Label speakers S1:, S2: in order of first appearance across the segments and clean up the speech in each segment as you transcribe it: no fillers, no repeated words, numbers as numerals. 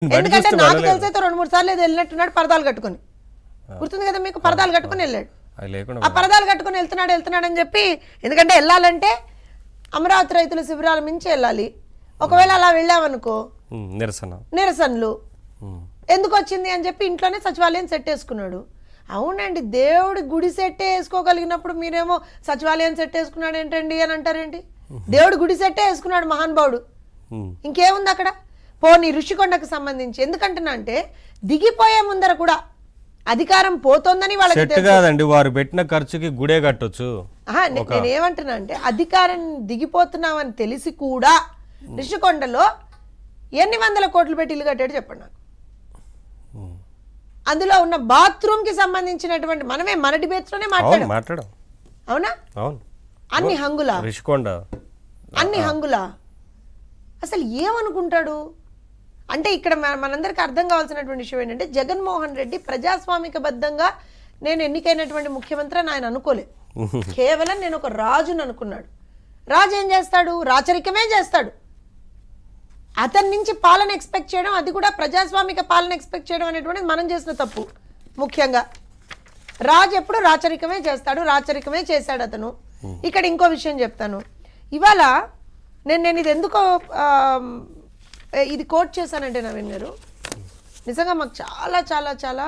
S1: ఎందుకంటే నాకు తెలిసైతే 2-3 సార్లు ఏదో వెళ్ళినట్టున్నాడు పరదాలు కట్టుకొని. గుర్తుంది కదా మీకు? పరదాలు కట్టుకొని వెళ్ళాడు. ఆ పరదాలు కట్టుకొని వెళ్తున్నాడు అని చెప్పి, ఎందుకంటే వెళ్ళాలంటే అమరావతి రైతుల శిబిరాల మించి వెళ్ళాలి. ఒకవేళ అలా వెళ్ళామనుకో నిరసనలు ఎందుకు వచ్చింది అని చెప్పి ఇంట్లోనే సచివాలయం సెట్ వేసుకున్నాడు. అవునండి, దేవుడి గుడి సెట్టే వేసుకోగలిగినప్పుడు మీరేమో సచివాలయం సెట్ వేసుకున్నాడు ఏంటండి అని అంటారేంటి? దేవుడి గుడి సెట్టే వేసుకున్నాడు మహానుభావుడు, ఇంకేముంది అక్కడ? పోనీ ఋషికొండకు సంబంధించి ఎందుకంటున్నా అంటే, దిగిపోయే ముందర కూడా అధికారం పోతోందని వాళ్ళకి
S2: కాదండి, వారు పెట్టిన ఖర్చుకి గుడే కట్టొచ్చు.
S1: నేనేమంటున్నా అంటే, అధికారం దిగిపోతున్నామని తెలిసి కూడా ఋషికొండలో ఎన్ని వందల కోట్లు పెట్టి ఇల్లు కట్టాడు చెప్పండి నాకు. అందులో ఉన్న బాత్రూమ్ కి సంబంధించినటువంటి మనమే మన డిబేట్స్ లోనే మాట్లాడాం. అవునా? అన్ని హంగులా
S2: ఋషికొండ,
S1: అన్ని హంగులా. అసలు ఏమనుకుంటాడు అంటే, ఇక్కడ మనందరికీ అర్థం కావాల్సినటువంటి విషయం ఏంటంటే, జగన్మోహన్ రెడ్డి ప్రజాస్వామికబద్ధంగా నేను ఎన్నికైనటువంటి ముఖ్యమంత్రి అని ఆయన అనుకోలే. కేవలం నేను ఒక రాజుని అనుకున్నాడు. రాజు ఏం చేస్తాడు? రాచరికమే చేస్తాడు. అతని నుంచి పాలన ఎక్స్పెక్ట్ చేయడం, అది కూడా ప్రజాస్వామిక పాలన ఎక్స్పెక్ట్ చేయడం అనేటువంటిది మనం చేసిన తప్పు. ముఖ్యంగా రాజు ఎప్పుడు రాచరికమే చేస్తాడు, రాచరికమే చేశాడు అతను. ఇక్కడ ఇంకో విషయం చెప్తాను. ఇవాళ నేను ఇది ఎందుకో ఇది కోట్ చేశానంటే, నవీన్ గారు, నిజంగా మాకు చాలా చాలా చాలా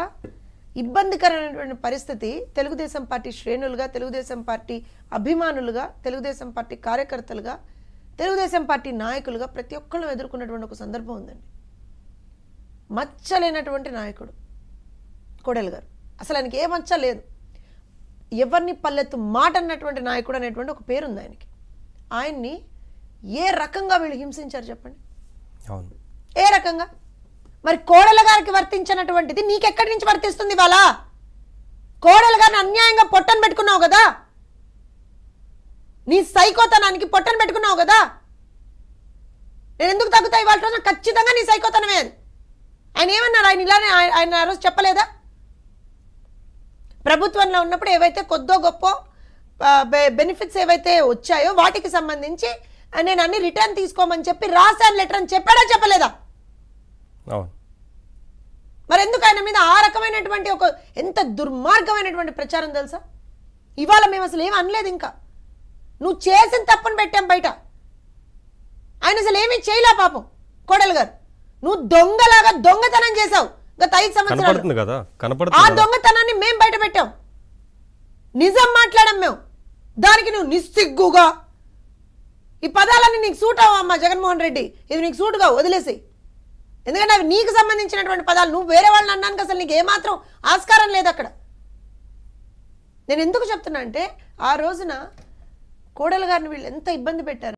S1: ఇబ్బందికరమైనటువంటి పరిస్థితి తెలుగుదేశం పార్టీ శ్రేణులుగా, తెలుగుదేశం పార్టీ అభిమానులుగా, తెలుగుదేశం పార్టీ కార్యకర్తలుగా, తెలుగుదేశం పార్టీ నాయకులుగా ప్రతి ఒక్కళ్ళు ఎదుర్కొన్నటువంటి ఒక సందర్భం ఉందండి. మచ్చలేనటువంటి నాయకుడు కోడెల గారు. అసలు ఆయనకి ఏ మచ్చ లేదు. ఎవరిని పల్లెత్తు మాట అన్నటువంటి నాయకుడు అనేటువంటి ఒక పేరు ఉంది ఆయనకి. ఆయన్ని ఏ రకంగా వీళ్ళు హింసించారు చెప్పండి? ఏ రకంగా? మరి కోడెల గారికి వర్తించినటువంటిది నీకెక్కడి నుంచి వర్తిస్తుంది? వాళ్ళ కోడెల గారిని అన్యాయంగా పొట్టను పెట్టుకున్నావు కదా, నీ సైకోతనానికి పొట్టను పెట్టుకున్నావు కదా. నేను ఎందుకు తగ్గుతాయి వాళ్ళ రోజున? ఖచ్చితంగా నీ సైకోతనమే అది. ఆయన ఏమన్నారు? ఆయన ఇలానే ఆయన ఆ రోజు చెప్పలేదా? ప్రభుత్వంలో ఉన్నప్పుడు ఏవైతే కొద్దో గొప్ప బెనిఫిట్స్ ఏవైతే వచ్చాయో వాటికి సంబంధించి నేను అన్ని రిటర్న్ తీసుకోమని చెప్పి రాశాను లెటర్ అని చెప్పాడా చెప్పలేదా? మరి ఎందుకు ఆయన మీద ఆ రకమైనటువంటి ఒక ఎంత దుర్మార్గమైనటువంటి ప్రచారం తెలుసా? ఇవాళ మేము అసలు ఏమి అనలేదు. ఇంకా నువ్వు చేసిన తప్పని పెట్టాం బయట. ఆయన అసలు ఏమీ చేయలే పాపం కోడెల గారు. నువ్వు దొంగలాగా దొంగతనం చేశావు గత 5 సంవత్సరాలు. ఆ దొంగతనాన్ని మేము బయట పెట్టాం, నిజం మాట్లాడాం మేము. దానికి నువ్వు నిస్సిగ్గుగా ఈ పదాలన్నీ నీకు సూట్ అవ్వమ్మా జగన్మోహన్ రెడ్డి, ఇది నీకు సూటుగా వదిలేసి. ఎందుకంటే అవి నీకు సంబంధించినటువంటి పదాలు. నువ్వు వేరే వాళ్ళని అన్నానికి అసలు నీకు ఏమాత్రం ఆస్కారం లేదు అక్కడ. నేను ఎందుకు చెప్తున్నా అంటే, ఆ రోజున కోడెల గారిని వీళ్ళు ఎంత ఇబ్బంది పెట్టారు.